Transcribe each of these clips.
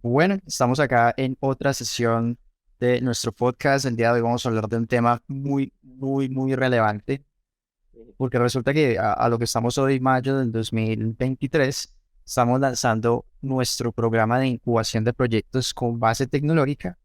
Bueno, estamos acá en otra sesión de nuestro podcast. El día de hoy vamos a hablar de un tema muy relevante, porque resulta que a lo que estamos hoy, mayo del 2023, estamos lanzando nuestro programa de incubación de proyectos con base tecnológica.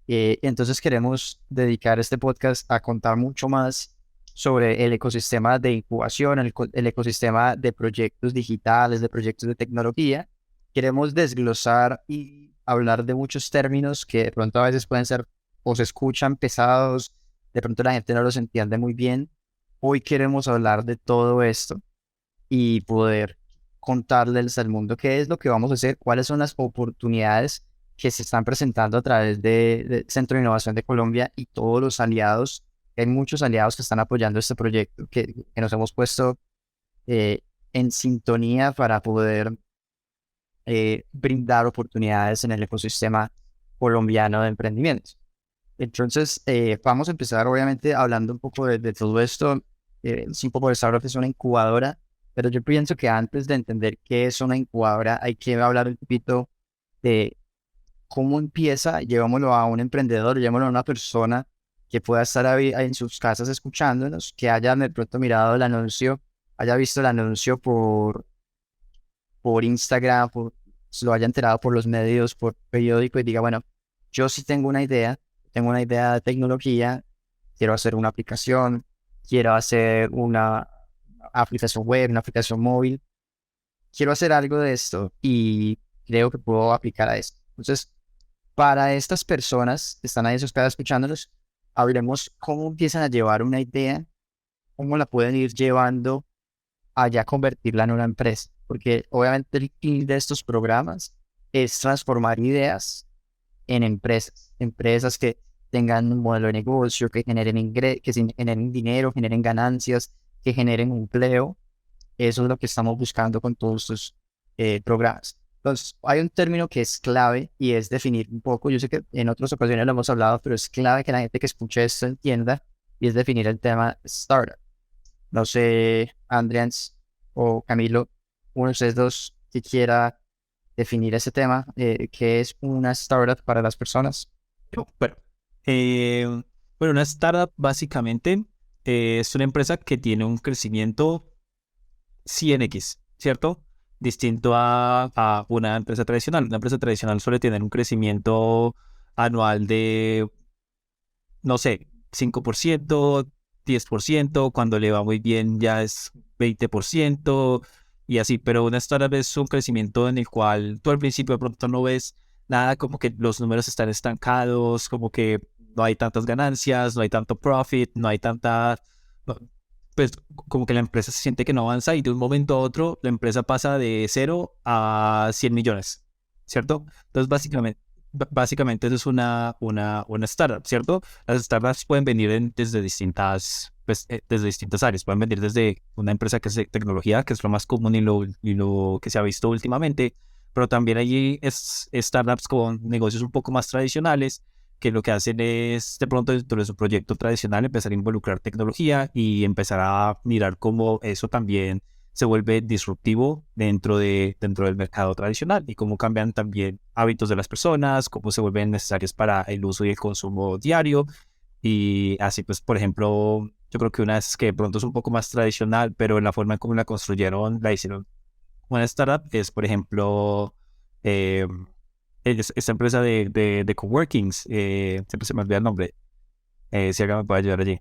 Entonces queremos dedicar este podcast a contar mucho más sobre el ecosistema de incubación, el ecosistema de proyectos digitales, de proyectos de tecnología. Queremos desglosar y hablar de muchos términos que de pronto a veces pueden ser o se escuchan pesados, de pronto la gente no los entiende muy bien. Hoy queremos hablar de todo esto y poder contarles al mundo qué es lo que vamos a hacer, cuáles son las oportunidades que se están presentando a través de Centro de Innovación de Colombia y todos los aliados. Hay muchos aliados que están apoyando este proyecto, que nos hemos puesto eh, en sintonía para poder brindar oportunidades en el ecosistema colombiano de emprendimiento. Entonces, vamos a empezar obviamente hablando un poco de todo esto. Simple por Startup es una incubadora, pero yo pienso que antes de entender qué es una incubadora, hay que hablar un poquito de cómo empieza, llevámoslo a un emprendedor, llevámoslo a una persona que pueda estar ahí en sus casas escuchándonos, que haya de pronto mirado el anuncio, haya visto el anuncio por Instagram, se lo haya enterado por los medios, por periódico y diga, bueno, yo sí tengo una idea de tecnología, quiero hacer una aplicación, quiero hacer una aplicación web, una aplicación móvil, quiero hacer algo de esto y creo que puedo aplicar a esto. Entonces, para estas personas que están ahí en sus casas escuchándonos, hablemos cómo empiezan a llevar una idea, cómo la pueden ir llevando allá convertirla en una empresa. Porque obviamente el fin de estos programas es transformar ideas en empresas. Empresas que tengan un modelo de negocio, que generen generen dinero, generen ganancias, que generen empleo. Eso es lo que estamos buscando con todos estos programas. Entonces, hay un término que es clave y es definir un poco, yo sé que en otras ocasiones lo hemos hablado, pero es clave que la gente que escuche esto entienda y es definir el tema startup. No sé, Andrians o Camilo, uno de ustedes dos que quiera definir ese tema, ¿qué es una startup para las personas? Bueno, eh, bueno, una startup básicamente es una empresa que tiene un crecimiento 100x, ¿cierto? Distinto a una empresa tradicional. Una empresa tradicional suele tener un crecimiento anual de, no sé, 5%, 10%, cuando le va muy bien ya es 20% y así, pero una startup es un crecimiento en el cual tú al principio de pronto no ves nada, como que los números están estancados, como que no hay tantas ganancias, no hay tanto profit, no hay tanta, pues como que la empresa se siente que no avanza y de un momento a otro la empresa pasa de 0 a 100 millones, ¿cierto? Entonces básicamente eso es una startup, ¿cierto? Las startups pueden venir desde desde distintas áreas. Pueden venir desde una empresa que es de tecnología, que es lo más común y lo que se ha visto últimamente, pero también hay startups con negocios un poco más tradicionales que lo que hacen es de pronto dentro de su proyecto tradicional empezar a involucrar tecnología y empezar a mirar cómo eso también se vuelve disruptivo dentro del mercado tradicional y cómo cambian también hábitos de las personas, cómo se vuelven necesarios para el uso y el consumo diario. Y así pues, por ejemplo, yo creo que una es que de pronto es un poco más tradicional, pero en la forma en cómo la construyeron, la hicieron una startup, es por ejemplo eh, esta empresa de coworkings, siempre se me olvida el nombre, si alguien me puede ayudar allí.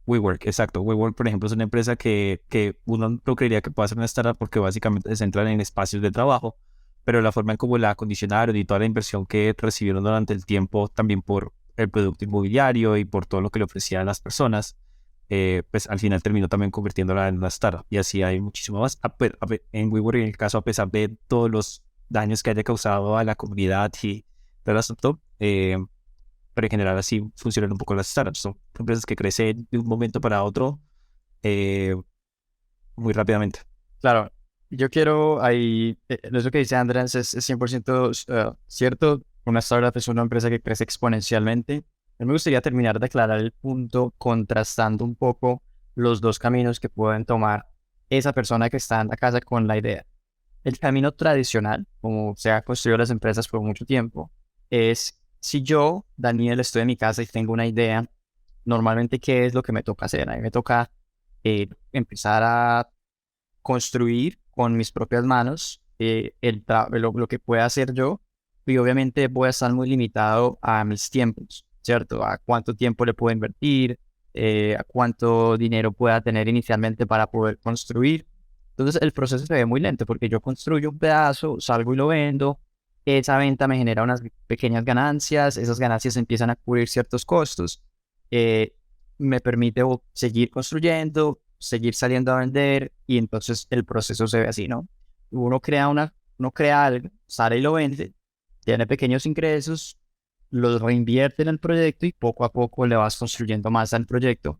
WeWork, exacto. WeWork, por ejemplo, es una empresa que uno no creería que pueda ser una startup porque básicamente se centran en espacios de trabajo, pero la forma en cómo la acondicionaron y toda la inversión que recibieron durante el tiempo, también por el producto inmobiliario y por todo lo que le ofrecían a las personas, pues al final terminó también convirtiéndola en una startup. Y así hay muchísimo más. En WeWork, en el caso, a pesar de todos los daños que haya causado a la comunidad y todo el asunto, pero en general así funcionan un poco las startups. Son empresas que crecen de un momento para otro eh, muy rápidamente. Claro, yo quiero ahí, eso que dice Andrés es 100% cierto. Una startup es una empresa que crece exponencialmente. A mí me gustaría terminar de aclarar el punto contrastando un poco los dos caminos que pueden tomar esa persona que está en la casa con la idea. El camino tradicional, como se ha construido las empresas por mucho tiempo, es si yo, Daniel, estoy en mi casa y tengo una idea, normalmente, ¿qué es lo que me toca hacer? A mí me toca empezar a construir con mis propias manos lo que pueda hacer yo, y obviamente voy a estar muy limitado a mis tiempos, ¿cierto? A cuánto tiempo le puedo invertir, a cuánto dinero pueda tener inicialmente para poder construir. Entonces el proceso se ve muy lento porque yo construyo un pedazo, salgo y lo vendo, esa venta me genera unas pequeñas ganancias, esas ganancias empiezan a cubrir ciertos costos, eh, me permite seguir construyendo, seguir saliendo a vender y entonces el proceso se ve así, ¿no? Uno crea algo, sale y lo vende, tiene pequeños ingresos, los reinvierte en el proyecto y poco a poco le vas construyendo más al proyecto.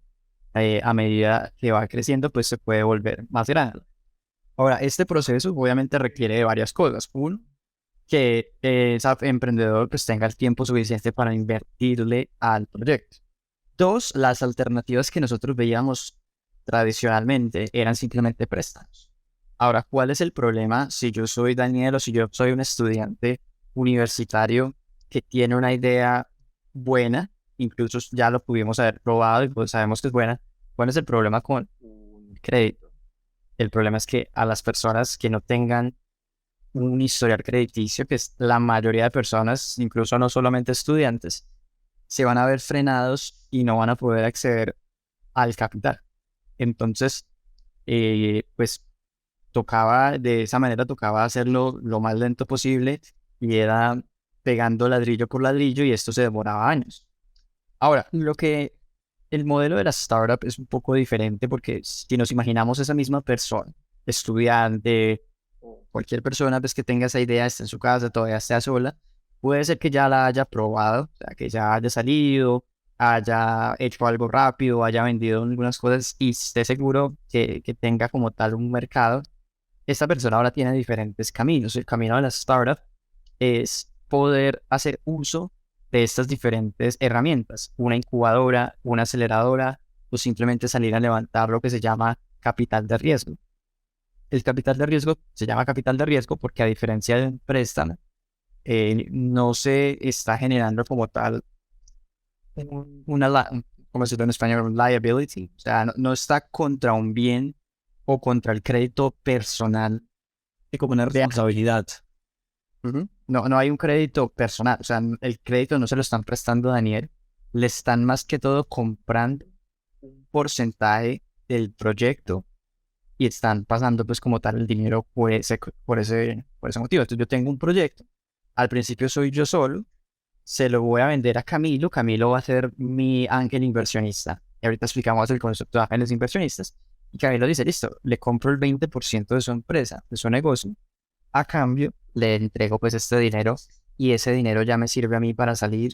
A medida que va creciendo, pues se puede volver más grande. Ahora, este proceso obviamente requiere de varias cosas. Uno, que ese emprendedor pues tenga el tiempo suficiente para invertirle al proyecto. Dos, las alternativas que nosotros veíamos tradicionalmente eran simplemente préstamos. Ahora, ¿cuál es el problema si yo soy Daniel o si yo soy un estudiante universitario que tiene una idea buena? Incluso ya lo pudimos haber probado y pues sabemos que es buena. ¿Cuál es el problema con un crédito? El problema es que a las personas que no tengan un historial crediticio, que es la mayoría de personas, incluso no solamente estudiantes, se van a ver frenados y no van a poder acceder al capital. Entonces, pues de esa manera tocaba hacerlo lo más lento posible y era pegando ladrillo por ladrillo y esto se demoraba años. Ahora, el modelo de la startup es un poco diferente porque si nos imaginamos esa misma persona, estudiante o cualquier persona pues, que tenga esa idea, esté en su casa, todavía esté sola, puede ser que ya la haya probado, o sea, que ya haya salido, haya hecho algo rápido, haya vendido algunas cosas y esté seguro que tenga como tal un mercado. Esta persona ahora tiene diferentes caminos. El camino de la startup es poder hacer uso de estas diferentes herramientas, una incubadora, una aceleradora o simplemente salir a levantar lo que se llama capital de riesgo. El capital de riesgo se llama capital de riesgo porque a diferencia de un préstamo, no se está generando como tal ¿cómo se dice en español? Liability, o sea, no está contra un bien o contra el crédito personal. Es como una de responsabilidad. Ujú. No hay un crédito personal, o sea, el crédito no se lo están prestando a Daniel, le están más que todo comprando un porcentaje del proyecto y están pasando pues como tal el dinero por ese motivo. Entonces yo tengo un proyecto, al principio soy yo solo, se lo voy a vender a Camilo, Camilo va a ser mi ángel inversionista. Y ahorita explicamos el concepto de ángeles inversionistas. Y Camilo dice, listo, le compro el 20% de su empresa, de su negocio, a cambio, le entrego pues este dinero y ese dinero ya me sirve a mí para salir,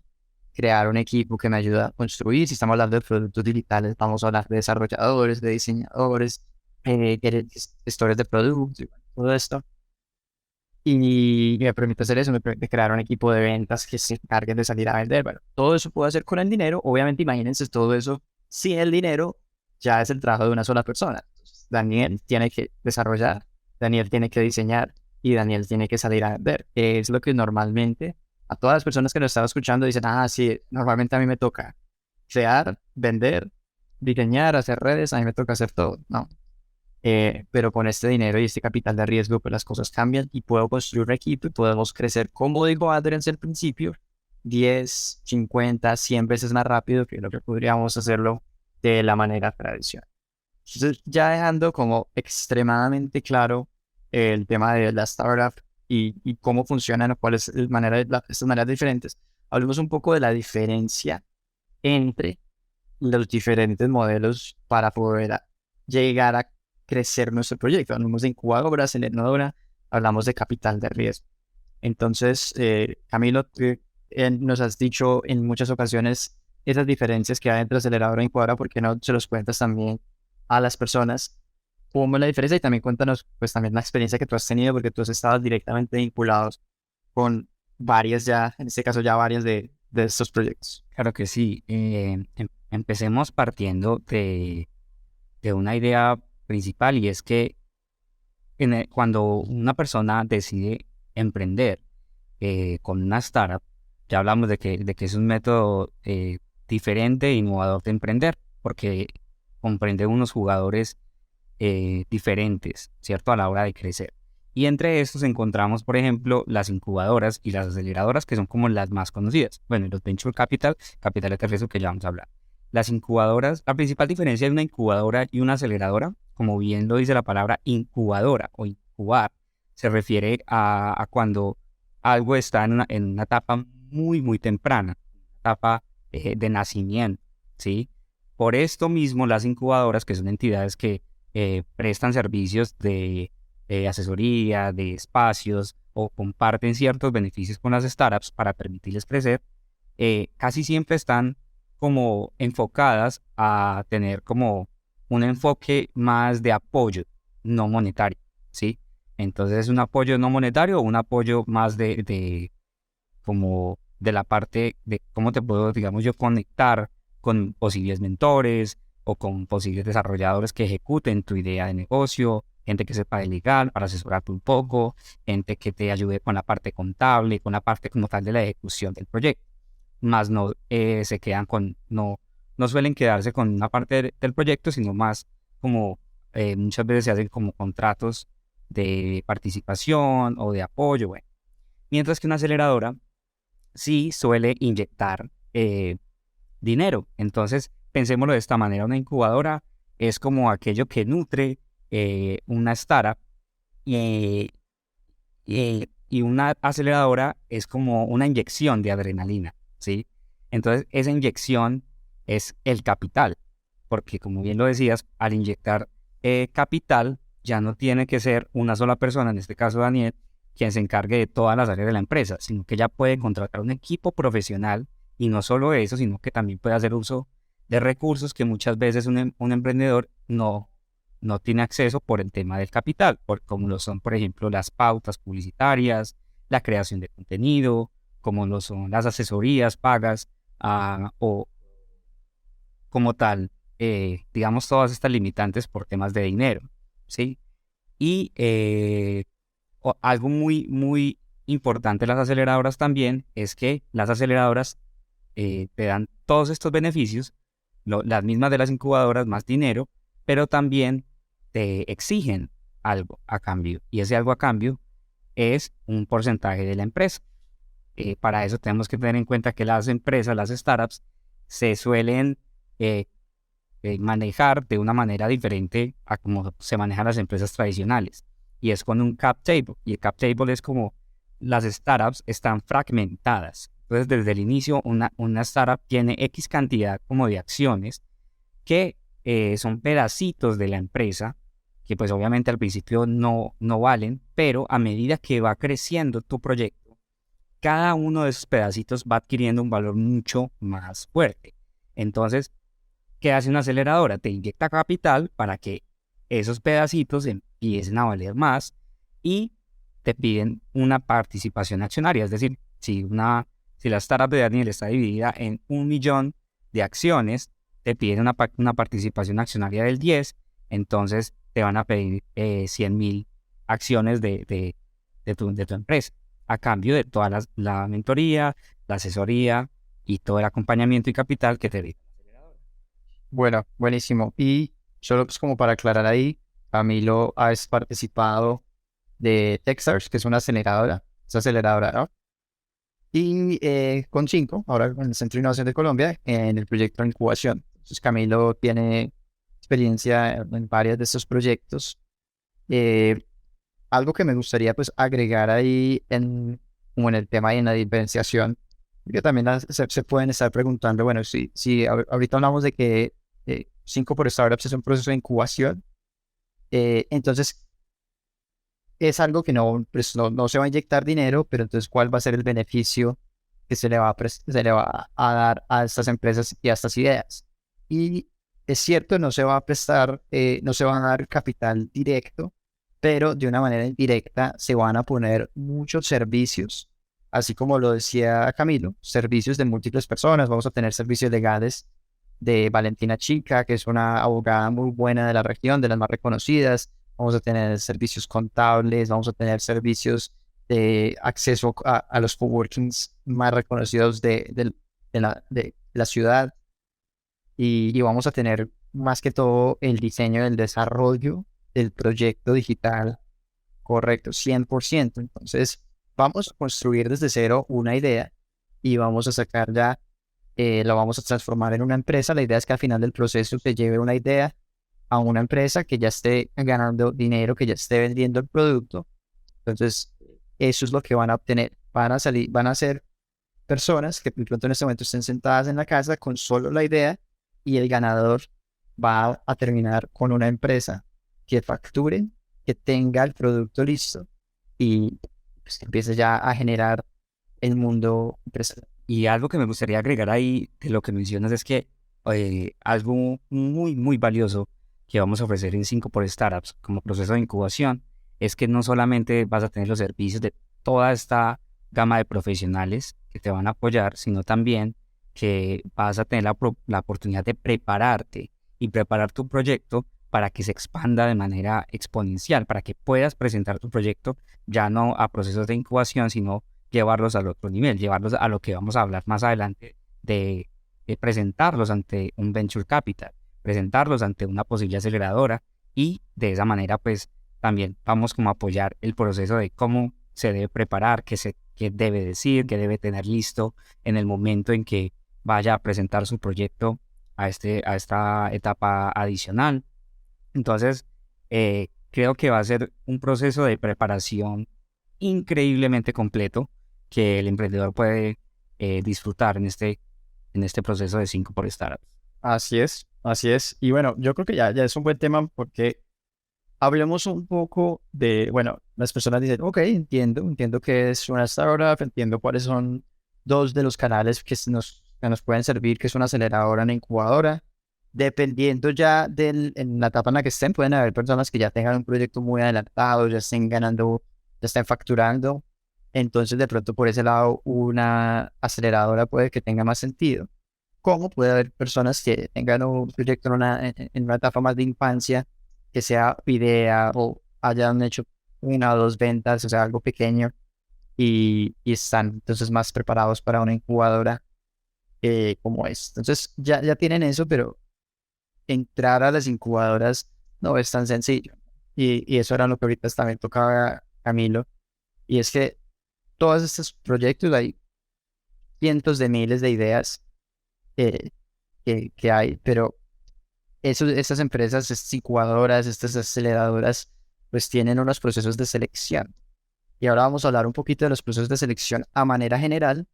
crear un equipo que me ayuda a construir. Si estamos hablando de productos digitales, vamos a hablar de desarrolladores, de diseñadores, gestores de productos, y todo esto. Y me permite hacer eso, me permite crear un equipo de ventas que se encarguen de salir a vender. Bueno, todo eso puedo hacer con el dinero. Obviamente, imagínense todo eso sin el dinero, ya es el trabajo de una sola persona. Entonces, Daniel tiene que desarrollar, Daniel tiene que diseñar y Daniel tiene que salir a vender. Es lo que normalmente a todas las personas que nos están escuchando dicen, ah, sí, normalmente a mí me toca crear, vender, diseñar, hacer redes, a mí me toca hacer todo. No, pero con este dinero y este capital de riesgo, pues las cosas cambian y puedo construir un equipo y podemos crecer, como dijo Adrián al principio, 10, 50, 100 veces más rápido que lo que podríamos hacerlo de la manera tradicional. Entonces, ya dejando como extremadamente claro el tema de la startup y cómo funcionan o cuáles estas maneras diferentes, hablemos un poco de la diferencia entre los diferentes modelos para poder llegar a crecer nuestro proyecto. Hablamos de incubadora, aceleradora, hablamos de capital de riesgo. Entonces, Camilo, nos has dicho en muchas ocasiones esas diferencias que hay entre aceleradora e incubadora, ¿por qué no se los cuentas también a las personas? ¿Cómo es la diferencia? Y también cuéntanos, pues también la experiencia que tú has tenido, porque tú has estado directamente vinculados con varias ya, en este caso ya varias de estos proyectos. Claro que sí. Empecemos partiendo de una idea principal y es que cuando una persona decide emprender con una startup, ya hablamos de que es un método diferente e innovador de emprender, porque comprende unos jugadores diferentes, ¿cierto? A la hora de crecer. Y entre estos encontramos, por ejemplo, las incubadoras y las aceleradoras, que son como las más conocidas. Bueno, y los venture capital de riesgo que ya vamos a hablar. Las incubadoras, la principal diferencia de una incubadora y una aceleradora, como bien lo dice la palabra incubadora o incubar, se refiere a cuando algo está en una etapa muy, muy temprana, etapa de nacimiento, ¿sí? Por esto mismo, las incubadoras, que son entidades que prestan servicios de asesoría, de espacios o comparten ciertos beneficios con las startups para permitirles crecer, casi siempre están como enfocadas a tener como un enfoque más de apoyo no monetario, ¿sí? Entonces es un apoyo no monetario o un apoyo más de como de la parte de cómo te puedo, digamos yo, conectar con posibles mentores o con posibles desarrolladores que ejecuten tu idea de negocio, gente que sepa de legal para asesorarte un poco, gente que te ayude con la parte contable, con la parte como tal de la ejecución del proyecto. Más no se quedan con, no suelen quedarse con una parte del proyecto, sino más como muchas veces se hacen como contratos de participación o de apoyo, bueno. Mientras que una aceleradora sí suele inyectar dinero. Entonces, pensémoslo de esta manera, una incubadora es como aquello que nutre una startup y, y una aceleradora es como una inyección de adrenalina, ¿sí? Entonces, esa inyección es el capital, porque como bien lo decías, al inyectar capital, ya no tiene que ser una sola persona, en este caso Daniel, quien se encargue de todas las áreas de la empresa, sino que ya puede contratar un equipo profesional y no solo eso, sino que también puede hacer uso de recursos que muchas veces un emprendedor no tiene acceso por el tema del capital, como lo son, por ejemplo, las pautas publicitarias, la creación de contenido, como lo son las asesorías pagas o como tal, digamos, todas estas limitantes por temas de dinero, ¿sí? Y algo muy, muy importante de las aceleradoras también es que las aceleradoras te dan todos estos beneficios, las mismas de las incubadoras, más dinero, pero también te exigen algo a cambio. Y ese algo a cambio es un porcentaje de la empresa. Para eso tenemos que tener en cuenta que las empresas, las startups, se suelen manejar de una manera diferente a como se manejan las empresas tradicionales. Y es con un cap table. Y el cap table es como las startups están fragmentadas. Entonces, desde el inicio, una startup tiene X cantidad como de acciones que son pedacitos de la empresa, que pues obviamente al principio no valen, pero a medida que va creciendo tu proyecto, cada uno de esos pedacitos va adquiriendo un valor mucho más fuerte. Entonces, ¿qué hace una aceleradora? Te inyecta capital para que esos pedacitos empiecen a valer más y te piden una participación accionaria. Es decir, si la startup de Daniel está dividida en 1.000.000 de acciones, te piden una participación accionaria del 10, entonces te van a pedir 100.000 acciones de tu empresa, a cambio de toda la mentoría, la asesoría y todo el acompañamiento y capital que te brinda. Bueno, buenísimo. Y solo pues como para aclarar ahí, Camilo, has participado de Techstars, que es aceleradora, ¿no? Y con 5, ahora con el Centro de Innovación de Colombia, en el proyecto de incubación. Entonces Camilo tiene experiencia en varios de estos proyectos. Algo que me gustaría pues agregar ahí como en el tema de la diferenciación, que también se pueden estar preguntando, bueno, si ahorita hablamos de que 5 por startups es un proceso de incubación, entonces es algo que pues, no se va a inyectar dinero, pero entonces ¿cuál va a ser el beneficio que se le va a dar a estas empresas y a estas ideas? Y es cierto, no se va a prestar, no se va a dar capital directo, pero de una manera indirecta se van a poner muchos servicios, así como lo decía Camilo, servicios de múltiples personas. Vamos a tener servicios legales de Valentina Chica, que es una abogada muy buena de la región, de las más reconocidas. vamos a tener servicios contables, vamos a tener servicios de acceso a los coworkings más reconocidos de la ciudad y vamos a tener más que todo el diseño del desarrollo del proyecto digital correcto, 100%. Entonces, vamos a construir desde cero una idea y vamos a sacar ya, lo vamos a transformar en una empresa. La idea es que al final del proceso se lleve una idea a una empresa que ya esté ganando dinero, que ya esté vendiendo el producto. Entonces, eso es lo que van a obtener. Van a ser personas que de pronto en este momento estén sentadas en la casa con solo la idea y el ganador va a terminar con una empresa que facture, que tenga el producto listo y pues, que empiece ya a generar el mundo empresarial. Y algo que me gustaría agregar ahí de lo que mencionas es que algo muy, muy valioso que vamos a ofrecer en 5 por Startups como proceso de incubación es que no solamente vas a tener los servicios de toda esta gama de profesionales que te van a apoyar, sino también que vas a tener la oportunidad de prepararte y preparar tu proyecto para que se expanda de manera exponencial, para que puedas presentar tu proyecto ya no a procesos de incubación, sino llevarlos al otro nivel, llevarlos a lo que vamos a hablar más adelante de presentarlos ante un venture capital, presentarlos ante una posible aceleradora y de esa manera pues también vamos como a apoyar el proceso de cómo se debe preparar, qué debe decir, qué debe tener listo en el momento en que vaya a presentar su proyecto a esta etapa adicional. Entonces, creo que va a ser un proceso de preparación increíblemente completo que el emprendedor puede disfrutar en este proceso de 5 por Startups. Así es, así es. Y bueno, yo creo que ya es un buen tema porque hablemos un poco de, bueno, las personas dicen, ok, entiendo que es una startup, entiendo cuáles son dos de los canales que nos pueden servir, que es una aceleradora, una incubadora. Dependiendo ya en la etapa en la que estén, pueden haber personas que ya tengan un proyecto muy adelantado, ya estén ganando, ya estén facturando. Entonces, de pronto, por ese lado, una aceleradora puede que tenga más sentido. Como puede haber personas que tengan un proyecto en una etapa más de infancia, que sea idea o hayan hecho una o dos ventas, o sea, algo pequeño, y están entonces más preparados para una incubadora como es. Entonces, ya tienen eso, pero entrar a las incubadoras no es tan sencillo. Y eso era lo que ahorita también tocaba Camilo. Y es que todos estos proyectos hay cientos de miles de ideas eh, que hay, pero estas empresas, estas incubadoras, estas aceleradoras, pues tienen unos procesos de selección. Y ahora vamos a hablar un poquito de los procesos de selección a manera general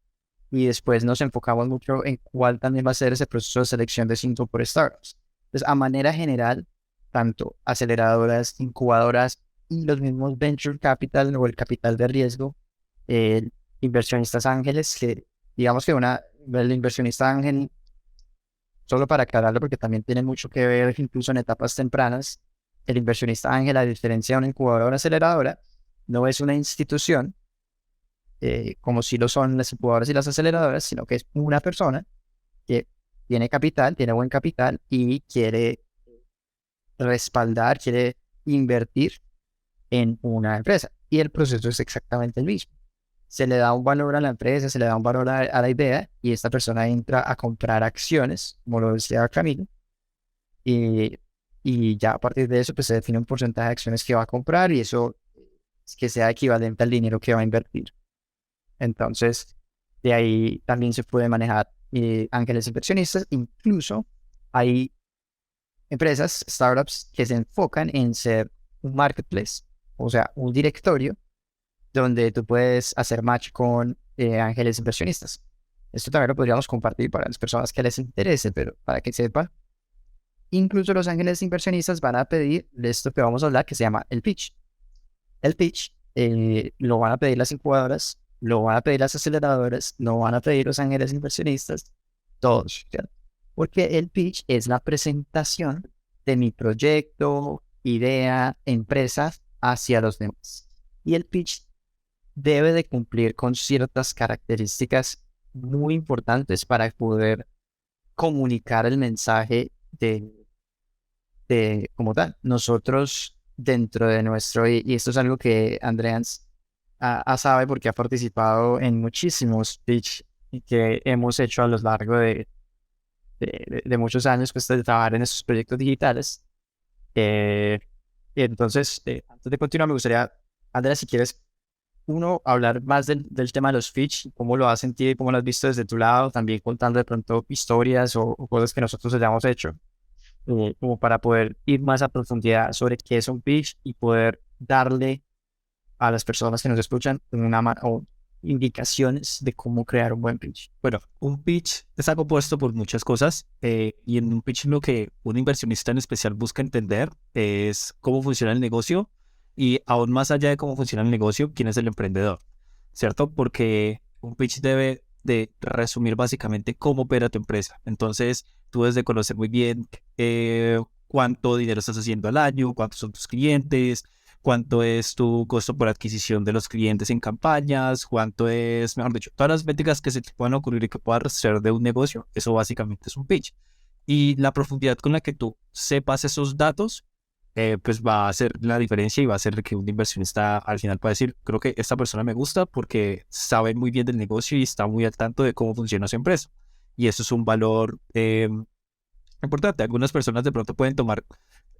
y después nos enfocamos mucho en cuál también va a ser ese proceso de selección de 5 por Startups. Entonces, a manera general, tanto aceleradoras, incubadoras y los mismos venture capital o el capital de riesgo, eh, inversionistas ángeles, que digamos que el inversionista ángel, solo para aclararlo porque también tiene mucho que ver incluso en etapas tempranas, el inversionista ángel, a diferencia de una incubadora o una aceleradora, no es una institución, como si lo son las incubadoras y las aceleradoras, sino que es una persona que tiene capital, tiene buen capital y quiere respaldar, quiere invertir en una empresa. Y el proceso es exactamente el mismo. Se le da un valor a la empresa, se le da un valor a la idea y esta persona entra a comprar acciones, como lo decía Camilo, y, y ya a partir de eso pues se define un porcentaje de acciones que va a comprar y eso es que sea equivalente al dinero que va a invertir. Entonces, de ahí también se puede manejar ángeles inversionistas. Incluso hay empresas, startups, que se enfocan en ser un marketplace, o sea, un directorio donde tú puedes hacer match con ángeles inversionistas. Esto también lo podríamos compartir para las personas que les interese, pero para que sepan, incluso los ángeles inversionistas van a pedir de esto que vamos a hablar, que se llama el pitch. El pitch lo van a pedir las incubadoras, lo van a pedir las aceleradoras, lo van a pedir los ángeles inversionistas, todos, ¿cierto? Porque el pitch es la presentación de mi proyecto, idea, empresa hacia los demás. Y el pitch debe de cumplir con ciertas características muy importantes para poder comunicar el mensaje de como tal. Nosotros dentro de nuestro, y esto es algo que Andreas sabe porque ha participado en muchísimos pitch que hemos hecho a lo largo de muchos años pues, de trabajar en estos proyectos digitales. Y entonces, antes de continuar, me gustaría, Andrea, si quieres, uno, hablar más del tema de los pitch, cómo lo has sentido y cómo lo has visto desde tu lado, también contando de pronto historias o cosas que nosotros hayamos hecho, como para poder ir más a profundidad sobre qué es un pitch y poder darle a las personas que nos escuchan o indicaciones de cómo crear un buen pitch. Bueno, un pitch está compuesto por muchas cosas y en un pitch lo que un inversionista en especial busca entender es cómo funciona el negocio y aún más allá de cómo funciona el negocio, quién es el emprendedor, ¿cierto? Porque un pitch debe de resumir básicamente cómo opera tu empresa. Entonces, tú debes de conocer muy bien cuánto dinero estás haciendo al año, cuántos son tus clientes, cuánto es tu costo por adquisición de los clientes en campañas, cuánto es, mejor dicho, todas las métricas que se te puedan ocurrir y que puedas ser de un negocio. Eso básicamente es un pitch. Y la profundidad con la que tú sepas esos datos, pues va a hacer la diferencia y va a hacer que un inversionista al final pueda decir, creo que esta persona me gusta porque sabe muy bien del negocio y está muy al tanto de cómo funciona su empresa. Y eso es un valor importante. Algunas personas de pronto pueden tomar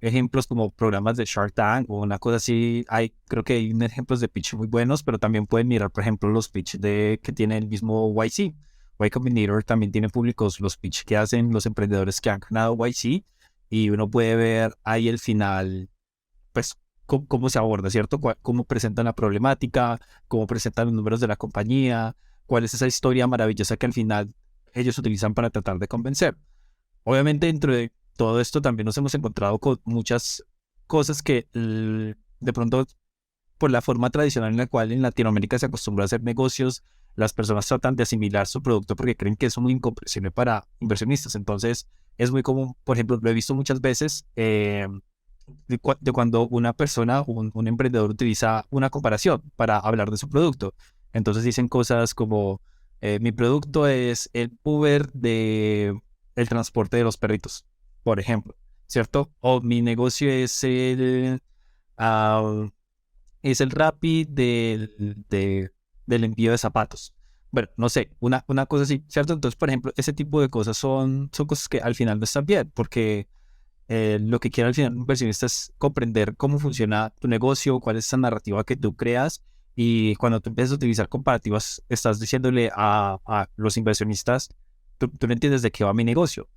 ejemplos como programas de Shark Tank o una cosa así. Creo que hay ejemplos de pitch muy buenos, pero también pueden mirar, por ejemplo, los pitch que tiene el mismo YC. Y Combinator también tiene públicos los pitch que hacen los emprendedores que han ganado YC y uno puede ver ahí el final, pues, cómo se aborda, ¿cierto? Cómo presentan la problemática, cómo presentan los números de la compañía, cuál es esa historia maravillosa que al final ellos utilizan para tratar de convencer. Obviamente dentro de todo esto también nos hemos encontrado con muchas cosas que de pronto por la forma tradicional en la cual en Latinoamérica se acostumbra a hacer negocios, las personas tratan de asimilar su producto porque creen que es muy incomprensible para inversionistas. Entonces es muy común, por ejemplo, lo he visto muchas veces de cuando una persona, un emprendedor utiliza una comparación para hablar de su producto. Entonces dicen cosas como mi producto es el Uber de el transporte de los perritos, por ejemplo, ¿cierto? O mi negocio ah, es el Rappi del envío de zapatos. Bueno, no sé, una cosa así, ¿cierto? Entonces, por ejemplo, ese tipo de cosas son cosas que al final no están bien, porque lo que quiere al final un inversionista es comprender cómo funciona tu negocio, cuál es esa narrativa que tú creas, y cuando tú empiezas a utilizar comparativas, estás diciéndole a los inversionistas, tú no entiendes de qué va mi negocio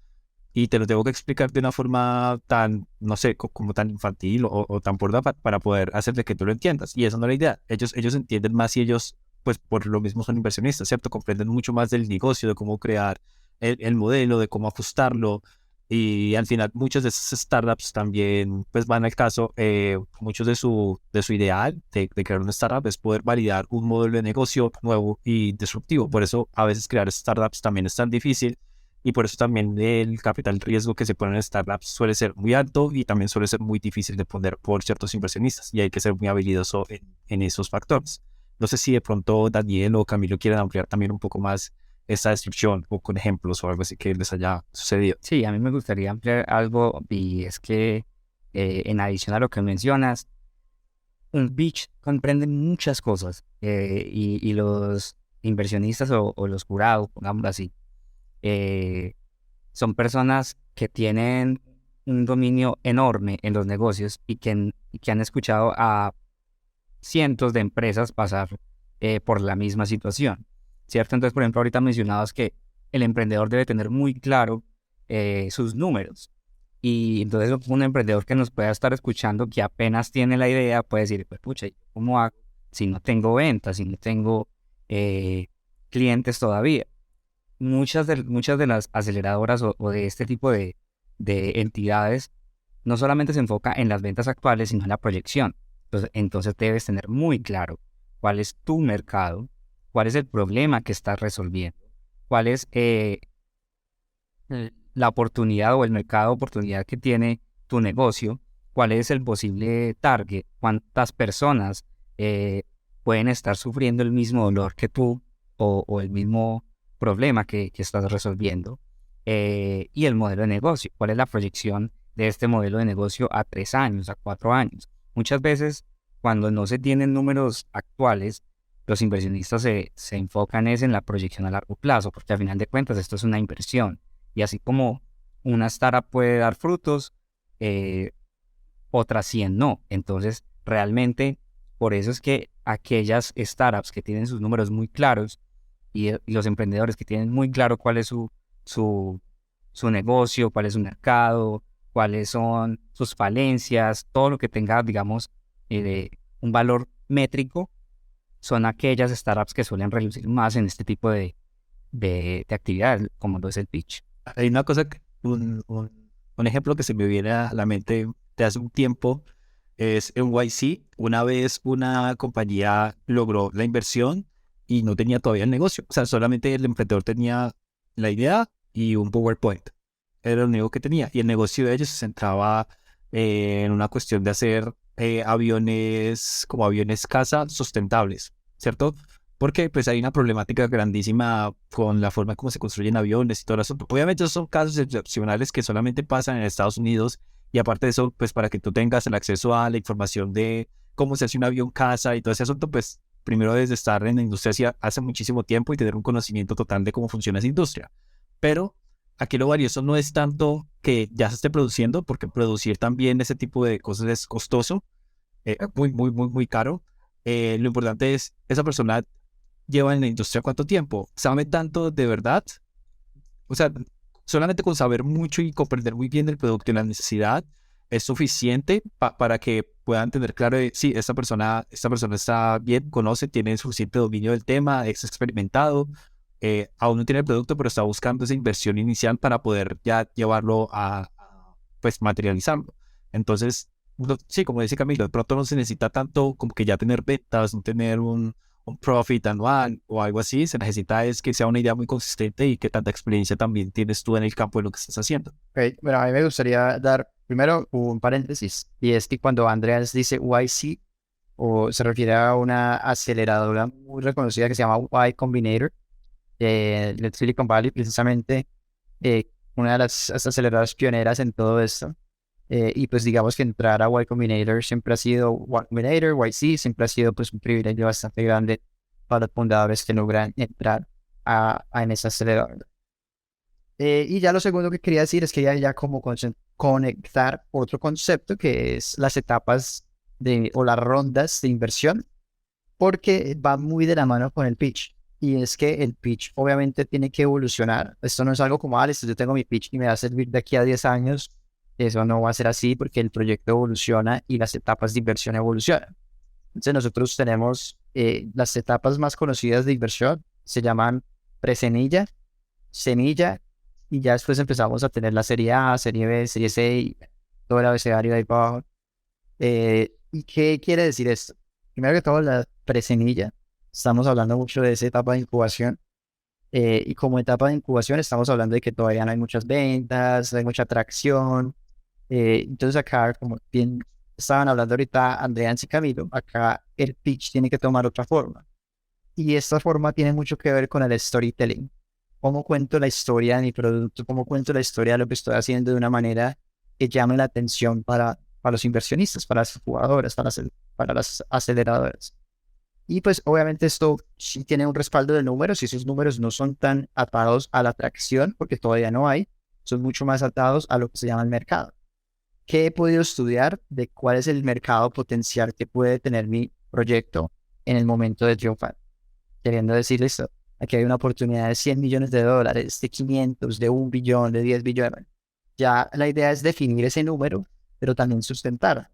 y te lo tengo que explicar de una forma tan, no sé, como tan infantil o tan burda para poder hacer de que tú lo entiendas. Y esa no es la idea. Ellos entienden más y ellos, pues por lo mismo son inversionistas, ¿cierto? Comprenden mucho más del negocio, de cómo crear el modelo, de cómo ajustarlo. Y al final muchas de esas startups también pues van al caso, muchos de su ideal de crear una startup es poder validar un modelo de negocio nuevo y disruptivo. Por eso a veces crear startups también es tan difícil y por eso también el capital riesgo que se pone en startups suele ser muy alto y también suele ser muy difícil de poner por ciertos inversionistas y hay que ser muy habilidoso en esos factores. No sé si de pronto Daniel o Camilo quieren ampliar también un poco más esta descripción o con ejemplos o algo así que les haya sucedido. Sí, a mí me gustaría ampliar algo y es que en adición a lo que mencionas, un pitch comprende muchas cosas y los inversionistas o los jurados, pongámoslo así, son personas que tienen un dominio enorme en los negocios y que han escuchado a cientos de empresas pasar por la misma situación, ¿cierto? Entonces, por ejemplo, ahorita mencionabas que el emprendedor debe tener muy claro sus números. Y entonces un emprendedor que nos pueda estar escuchando, que apenas tiene la idea, puede decir, pues, pucha, ¿cómo hago si no tengo ventas, si no tengo clientes todavía? Muchas de las aceleradoras o de este tipo de entidades no solamente se enfoca en las ventas actuales, sino en la proyección. Entonces debes tener muy claro cuál es tu mercado, cuál es el problema que estás resolviendo, cuál es la oportunidad o el mercado de oportunidad que tiene tu negocio, cuál es el posible target, cuántas personas pueden estar sufriendo el mismo dolor que tú o el mismo problema que estás resolviendo, y el modelo de negocio, cuál es la proyección de este modelo de negocio a 3 años, a 4 años. Muchas veces, cuando no se tienen números actuales, los inversionistas se enfocan es en la proyección a largo plazo, porque al final de cuentas esto es una inversión. Y así como una startup puede dar frutos, otras 100 no. Entonces, realmente, por eso es que aquellas startups que tienen sus números muy claros y los emprendedores que tienen muy claro cuál es su, su negocio, cuál es su mercado, cuáles son sus falencias, todo lo que tenga, digamos, un valor métrico, son aquellas startups que suelen relucir más en este tipo de actividades, como lo es el pitch. Hay una cosa, un ejemplo que se me viene a la mente de hace un tiempo es en YC. Una vez una compañía logró la inversión y no tenía todavía el negocio. O sea, solamente el emprendedor tenía la idea y un PowerPoint. Era lo único que tenía. Y el negocio de ellos se centraba en una cuestión de hacer aviones, como aviones casa sustentables, ¿cierto? Porque pues hay una problemática grandísima con la forma como se construyen aviones y todo eso. Obviamente esos son casos excepcionales que solamente pasan en Estados Unidos, y aparte de eso, pues para que tú tengas el acceso a la información de cómo se hace un avión casa y todo ese asunto, pues primero debes de estar en la industria hace muchísimo tiempo y tener un conocimiento total de cómo funciona esa industria. Pero aquí lo valioso no es tanto que ya se esté produciendo, porque producir también ese tipo de cosas es costoso, muy caro. Lo importante es esa persona lleva en la industria cuánto tiempo, sabe tanto de verdad. O sea, solamente con saber mucho y comprender muy bien el producto y la necesidad es suficiente para que puedan tener claro de, sí, esta persona está bien, conoce, tiene suficiente dominio del tema, es experimentado, aún no tiene el producto, pero está buscando esa inversión inicial para poder ya llevarlo pues materializarlo. Entonces, sí, como dice Camilo, de pronto no se necesita tanto como que ya tener ventas, no tener un profit anual o algo así. Se necesita es que sea una idea muy consistente y que tanta experiencia también tienes tú en el campo de lo que estás haciendo. Ok, bueno, a mí me gustaría dar primero un paréntesis, y es que cuando Andreas dice YC, o se refiere a una aceleradora muy reconocida que se llama Y Combinator, de Silicon Valley, precisamente una de las aceleradoras pioneras en todo esto. Y pues digamos que entrar a Y Combinator siempre ha sido, Y Combinator, YC, siempre ha sido pues un privilegio bastante grande para los fundadores que logran entrar en esa aceleradora. Y ya lo segundo que quería decir es que ya como conectar otro concepto que es las etapas o las rondas de inversión, porque va muy de la mano con el pitch. Y es que el pitch obviamente tiene que evolucionar. Esto no es algo como, listo, yo tengo mi pitch y me va a servir de aquí a 10 años. Eso no va a ser así, porque el proyecto evoluciona y las etapas de inversión evolucionan. Entonces nosotros tenemos las etapas más conocidas de inversión, se llaman presemilla, semilla, y ya después empezamos a tener la serie A, serie B, serie C, y todo el abecedario de ahí para abajo. ¿Y qué quiere decir esto? Primero que todo, la presemilla. Estamos hablando mucho de esa etapa de incubación. Y como etapa de incubación estamos hablando de que todavía no hay muchas ventas, no hay mucha atracción. Entonces acá, como bien estaban hablando ahorita Andreas y Camilo, acá el pitch tiene que tomar otra forma. Y esta forma tiene mucho que ver con el storytelling. Cómo cuento la historia de mi producto, cómo cuento la historia de lo que estoy haciendo de una manera que llame la atención para los inversionistas, para las jugadoras, para las aceleradoras. Y pues obviamente esto sí tiene un respaldo de números, y esos números no son tan atados a la atracción, porque todavía no hay, son mucho más atados a lo que se llama el mercado. ¿Qué he podido estudiar de cuál es el mercado potencial que puede tener mi proyecto en el momento de triunfar? Queriendo decir esto, aquí hay una oportunidad de $100 millones, de 500, de 1 billón, de 10 billones. Ya la idea es definir ese número, pero también sustentar.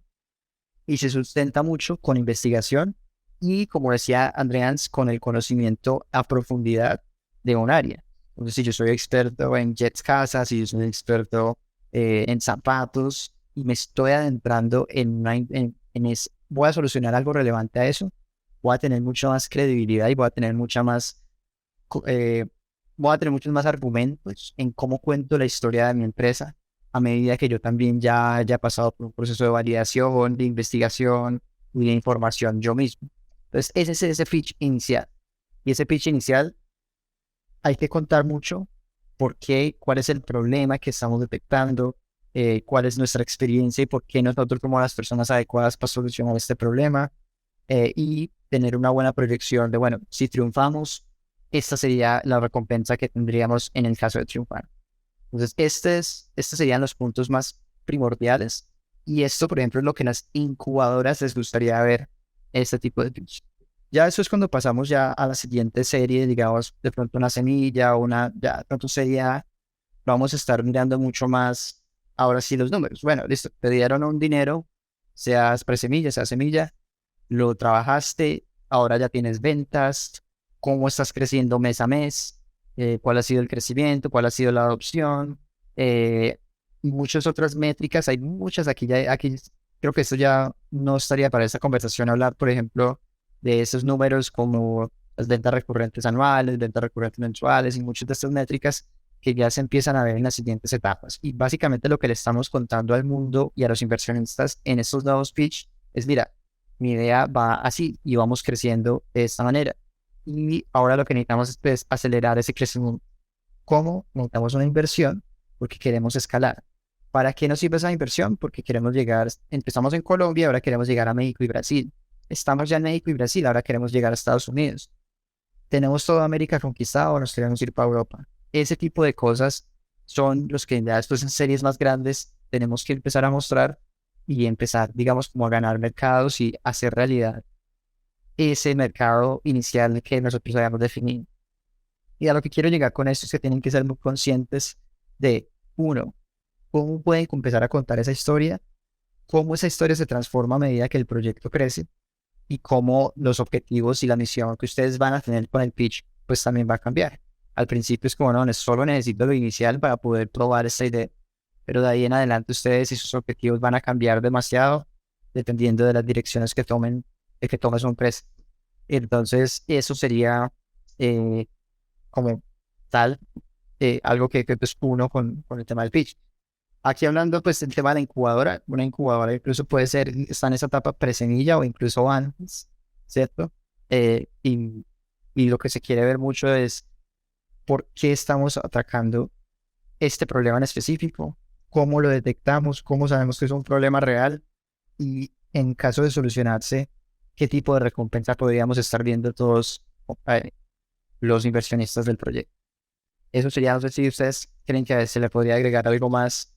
Y se sustenta mucho con investigación y, como decía Andreas, con el conocimiento a profundidad de un área. Entonces, si yo soy experto en jets casas, si yo soy experto en zapatos y me estoy adentrando voy a solucionar algo relevante a eso, voy a tener mucha más credibilidad y voy a tener voy a tener muchos más argumentos en cómo cuento la historia de mi empresa, a medida que yo también ya he pasado por un proceso de validación, de investigación y de información yo mismo. Entonces, ese es ese pitch inicial. Y ese pitch inicial hay que contar mucho por qué, cuál es el problema que estamos detectando, cuál es nuestra experiencia y por qué nosotros somos las personas adecuadas para solucionar este problema, y tener una buena proyección de, bueno, si triunfamos, esta sería la recompensa que tendríamos en el caso de triunfar. Entonces, estos serían los puntos más primordiales. Y esto, por ejemplo, es lo que en las incubadoras les gustaría ver, este tipo de pitch. Ya eso es cuando pasamos ya a la siguiente serie, digamos, de pronto una semilla, ya de pronto sería, vamos a estar mirando mucho más, ahora sí, los números. Bueno, listo, te dieron un dinero, seas presemilla, sea semilla, lo trabajaste, ahora ya tienes ventas, cómo estás creciendo mes a mes, cuál ha sido el crecimiento, cuál ha sido la adopción, y muchas otras métricas. Hay muchas aquí creo que esto ya no estaría para esta conversación hablar, por ejemplo, de esos números como las ventas recurrentes anuales, ventas recurrentes mensuales y muchas de estas métricas que ya se empiezan a ver en las siguientes etapas. Y básicamente lo que le estamos contando al mundo y a los inversionistas en estos nuevos pitch es, mira, mi idea va así y vamos creciendo de esta manera. Y ahora lo que necesitamos es, pues, acelerar ese crecimiento. ¿Cómo? Montamos una inversión porque queremos escalar. ¿Para qué nos sirve esa inversión? Porque queremos llegar, empezamos en Colombia, ahora queremos llegar a México y Brasil. Estamos ya en México y Brasil, ahora queremos llegar a Estados Unidos. Tenemos toda América conquistada, ahora nos queremos ir para Europa. Ese tipo de cosas son los que ya después en series más grandes tenemos que empezar a mostrar y empezar, digamos, como a ganar mercados y hacer realidad ese mercado inicial que nosotros habíamos definido. Y a lo que quiero llegar con esto es que tienen que ser muy conscientes de, uno, cómo pueden empezar a contar esa historia, cómo esa historia se transforma a medida que el proyecto crece y cómo los objetivos y la misión que ustedes van a tener con el pitch, pues también va a cambiar. Al principio es como, no, solo necesito lo inicial para poder probar esta idea, pero de ahí en adelante ustedes y sus objetivos van a cambiar demasiado dependiendo de las direcciones que tome su empresa. Entonces, eso sería, como tal, algo que pues uno con el tema del pitch. Aquí hablando pues del tema de la incubadora, una incubadora incluso puede ser, está en esa etapa presemilla o incluso antes, ¿cierto? Y lo que se quiere ver mucho es por qué estamos atacando este problema en específico, cómo lo detectamos, cómo sabemos que es un problema real y en caso de solucionarse, qué tipo de recompensa podríamos estar viendo todos, los inversionistas del proyecto. Eso sería, no sé si ustedes creen que a veces se le podría agregar algo más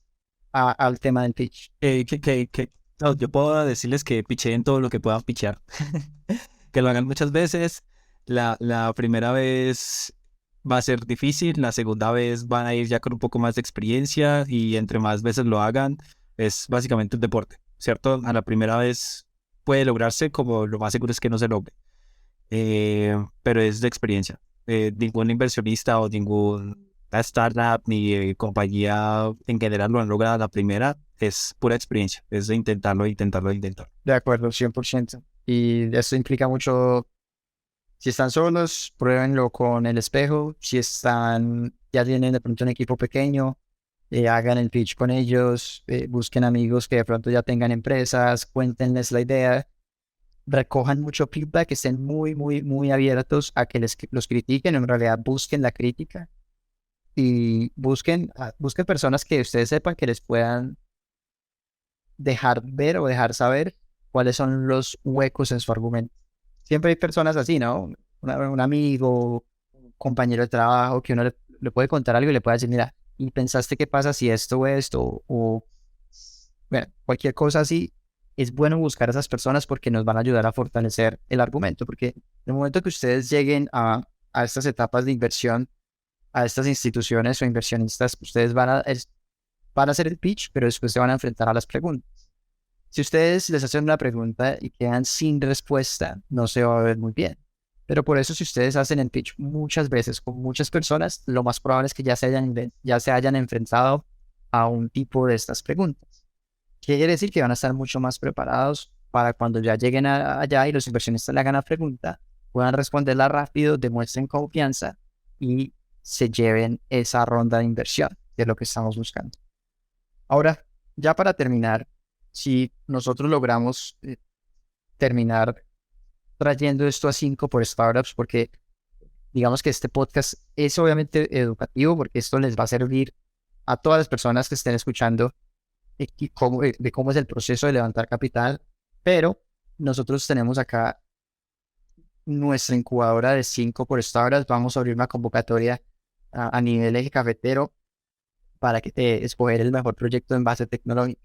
al tema del pitch. No, yo puedo decirles que picheen todo lo que puedan pichear. Que lo hagan muchas veces. La primera vez va a ser difícil, la segunda vez van a ir ya con un poco más de experiencia y entre más veces lo hagan, es básicamente un deporte, ¿cierto? A la primera vez puede lograrse, como lo más seguro es que no se logre. Pero es de experiencia. Ningún inversionista o ninguna startup ni compañía en general lo han logrado a la primera. Es pura experiencia, es de intentarlo. De acuerdo, 100%. Y esto implica mucho, si están solos, pruébenlo con el espejo. Si ya tienen de pronto un equipo pequeño, hagan el pitch con ellos, busquen amigos que de pronto ya tengan empresas, cuéntenles la idea, recojan mucho feedback, estén muy, muy, muy abiertos a que los critiquen. En realidad busquen la crítica y busquen personas que ustedes sepan que les puedan dejar ver o dejar saber cuáles son los huecos en su argumento. Siempre hay personas así, ¿no? Un amigo, un compañero de trabajo que uno le puede contar algo y le puede decir, mira, ¿y pensaste qué pasa si esto o esto? O, bueno, cualquier cosa así. Es bueno buscar a esas personas porque nos van a ayudar a fortalecer el argumento, porque en el momento que ustedes lleguen a estas etapas de inversión, a estas instituciones o inversionistas, ustedes van a hacer el pitch, pero después se van a enfrentar a las preguntas. Si ustedes les hacen una pregunta y quedan sin respuesta, no se va a ver muy bien. Pero por eso, si ustedes hacen el pitch muchas veces con muchas personas, lo más probable es que ya se hayan enfrentado a un tipo de estas preguntas. Quiere decir que van a estar mucho más preparados para cuando ya lleguen allá y los inversionistas le hagan la pregunta, puedan responderla rápido, demuestren confianza y se lleven esa ronda de inversión, que es lo que estamos buscando. Ahora, ya para terminar, si nosotros logramos terminar trayendo esto a 5 por startups, porque digamos que este podcast es obviamente educativo, porque esto les va a servir a todas las personas que estén escuchando de cómo es el proceso de levantar capital, pero nosotros tenemos acá nuestra incubadora de 5 por startups. Vamos a abrir una convocatoria a nivel eje cafetero para que escoger el mejor proyecto en base tecnológica.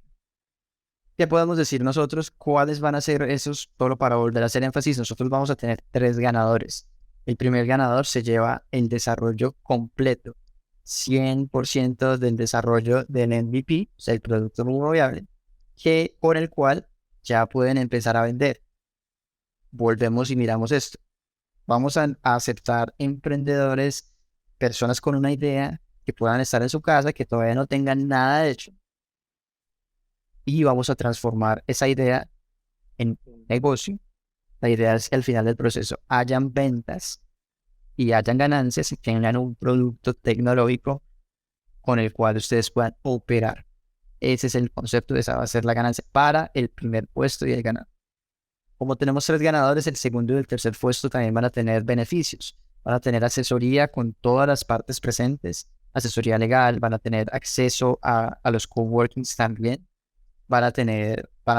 ¿Qué podemos decir nosotros? ¿Cuáles van a ser esos? Solo para volver a hacer énfasis, nosotros vamos a tener 3 ganadores. El primer ganador se lleva el desarrollo completo, 100% del desarrollo del MVP, o sea, el producto mínimo viable, por el cual ya pueden empezar a vender. Volvemos y miramos esto. Vamos a aceptar emprendedores, personas con una idea que puedan estar en su casa, que todavía no tengan nada hecho, y vamos a transformar esa idea en un negocio. La idea es que al final del proceso hayan ventas y hayan ganancias y tengan un producto tecnológico con el cual ustedes puedan operar. Ese es el concepto, esa va a ser la ganancia para el primer puesto y el ganador. Como tenemos 3 ganadores, el segundo y el tercer puesto también van a tener beneficios. Van a tener asesoría con todas las partes presentes, asesoría legal, van a tener acceso a los coworkings también. Van a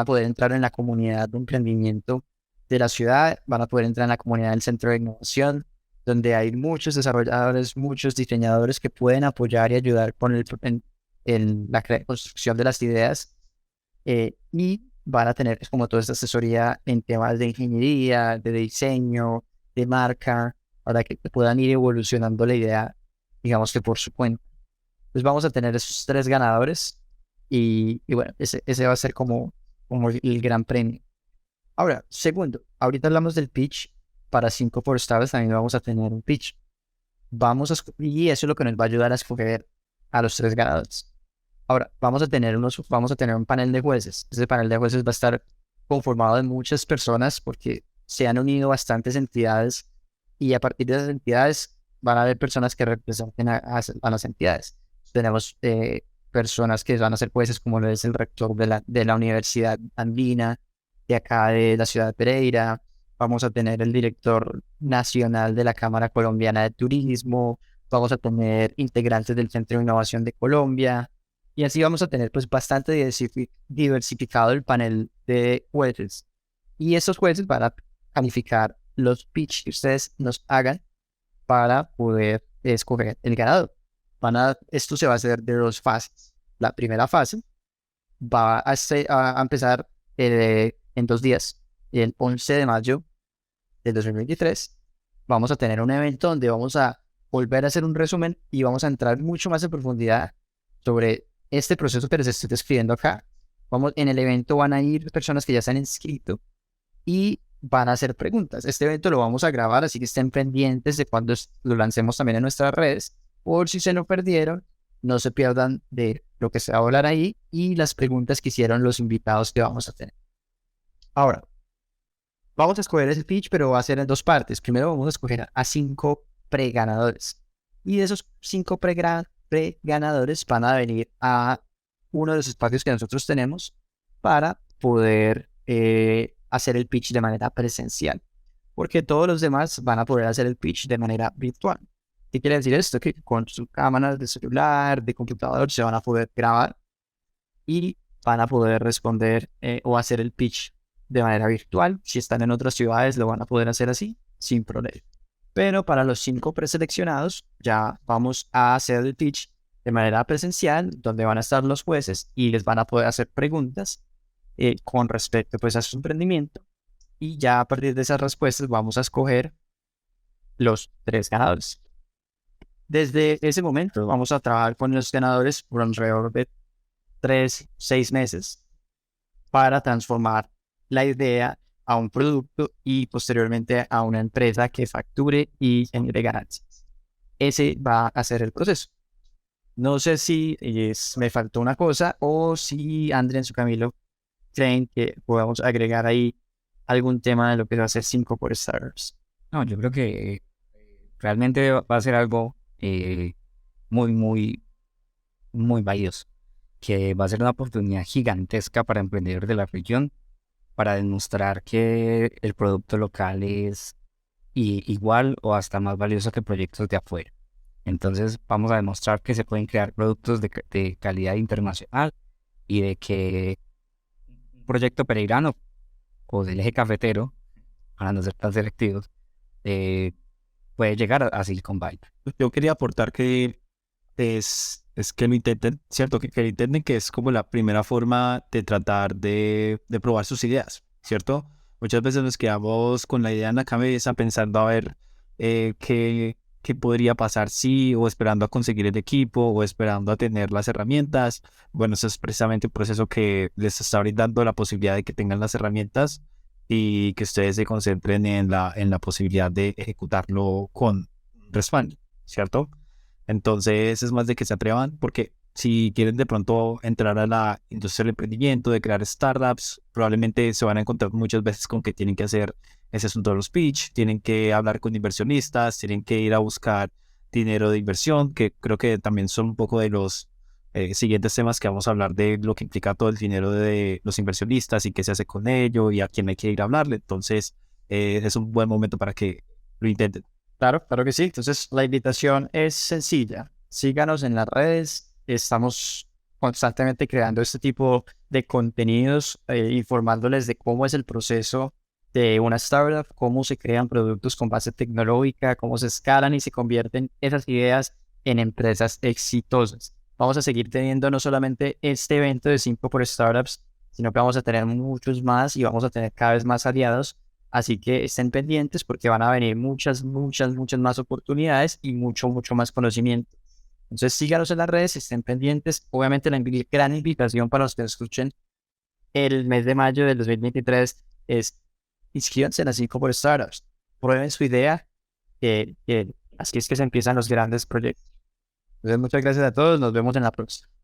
poder entrar en la comunidad de emprendimiento de la ciudad, van a poder entrar en la comunidad del centro de innovación, donde hay muchos desarrolladores, muchos diseñadores que pueden apoyar y ayudar con la construcción de las ideas, y van a tener como toda esta asesoría en temas de ingeniería, de diseño, de marca, para que puedan ir evolucionando la idea, digamos que por su cuenta. Entonces vamos a tener esos 3 ganadores. Y bueno, ese va a ser como el gran premio. Ahora, segundo, ahorita hablamos del pitch. Para 5 por stars también vamos a tener un pitch. Y eso es lo que nos va a ayudar a escoger a los 3 ganadores. Ahora, vamos a tener un panel de jueces. Ese panel de jueces va a estar conformado de muchas personas porque se han unido bastantes entidades, y a partir de esas entidades van a haber personas que representen a las entidades. Tenemos personas que van a ser jueces, como lo es el rector de la Universidad Andina, de acá de la ciudad de Pereira. Vamos a tener el director nacional de la Cámara Colombiana de Turismo. Vamos a tener integrantes del Centro de Innovación de Colombia. Y así vamos a tener pues bastante diversificado el panel de jueces. Y esos jueces van a calificar los pitch que ustedes nos hagan para poder escoger el ganador. Esto se va a hacer de 2 fases. La primera fase va a empezar en 2 días. El 11 de mayo del 2023 vamos a tener un evento donde vamos a volver a hacer un resumen y vamos a entrar mucho más en profundidad sobre este proceso que les estoy describiendo acá. En el evento van a ir personas que ya se han inscrito y van a hacer preguntas. Este evento lo vamos a grabar, así que estén pendientes de cuando lo lancemos también en nuestras redes. Por si se lo perdieron, no se pierdan de lo que se va a hablar ahí y las preguntas que hicieron los invitados que vamos a tener. Ahora, vamos a escoger ese pitch, pero va a ser en 2 partes. Primero vamos a escoger a 5 preganadores. Y de esos 5 preganadores van a venir a uno de los espacios que nosotros tenemos para poder hacer el pitch de manera presencial. Porque todos los demás van a poder hacer el pitch de manera virtual. ¿Qué quiere decir esto? Que con sus cámaras de celular, de computador, se van a poder grabar y van a poder responder o hacer el pitch de manera virtual. Si están en otras ciudades, lo van a poder hacer así, sin problema. Pero para los 5 preseleccionados, ya vamos a hacer el pitch de manera presencial, donde van a estar los jueces y les van a poder hacer preguntas con respecto pues, a su emprendimiento. Y ya a partir de esas respuestas vamos a escoger los 3 ganadores. Desde ese momento vamos a trabajar con los ganadores por alrededor de 3-6 meses para transformar la idea a un producto y posteriormente a una empresa que facture y genere ganancias. Ese va a ser el proceso. No sé si me faltó una cosa o si Andrés o Camilo creen que podamos agregar ahí algún tema de lo que va a ser 5 por Startups. No, yo creo que realmente va a ser algo muy, muy, muy valioso, que va a ser una oportunidad gigantesca para emprendedores de la región, para demostrar que el producto local es igual o hasta más valioso que proyectos de afuera. Entonces vamos a demostrar que se pueden crear productos de calidad internacional y de que un proyecto peregrino o del eje cafetero, para no ser tan selectivos, puede llegar a Silicon Valley. Yo quería aportar que es que lo intenten, ¿cierto? Que lo intenten, que es como la primera forma de tratar de probar sus ideas, ¿cierto? Muchas veces nos quedamos con la idea en la cabeza pensando a ver qué podría pasar si, o esperando a conseguir el equipo, o esperando a tener las herramientas. Bueno, eso es precisamente un proceso que les está brindando la posibilidad de que tengan las herramientas y que ustedes se concentren en la posibilidad de ejecutarlo con respaldo, ¿cierto? Entonces es más de que se atrevan, porque si quieren de pronto entrar a la industria del emprendimiento, de crear startups, probablemente se van a encontrar muchas veces con que tienen que hacer ese asunto de los pitch, tienen que hablar con inversionistas, tienen que ir a buscar dinero de inversión, que creo que también son un poco de los siguientes temas que vamos a hablar, de lo que implica todo el dinero de los inversionistas y qué se hace con ello y a quién hay que ir a hablarle. Entonces es un buen momento para que lo intenten. Claro, claro que sí. Entonces, la invitación es sencilla. Síganos en las redes. Estamos constantemente creando este tipo de contenidos, informándoles de cómo es el proceso de una startup, cómo se crean productos con base tecnológica, cómo se escalan y se convierten esas ideas en empresas exitosas. Vamos a seguir teniendo no solamente este evento de 5 por Startups, sino que vamos a tener muchos más y vamos a tener cada vez más aliados. Así que estén pendientes porque van a venir muchas, muchas, muchas más oportunidades y mucho, mucho más conocimiento. Entonces síganos en las redes, estén pendientes. Obviamente la gran invitación para los que escuchen el mes de mayo del 2023 es inscríbanse en las 5 por Startups. Prueben su idea, que así es que se empiezan los grandes proyectos. Entonces muchas gracias a todos, nos vemos en la próxima.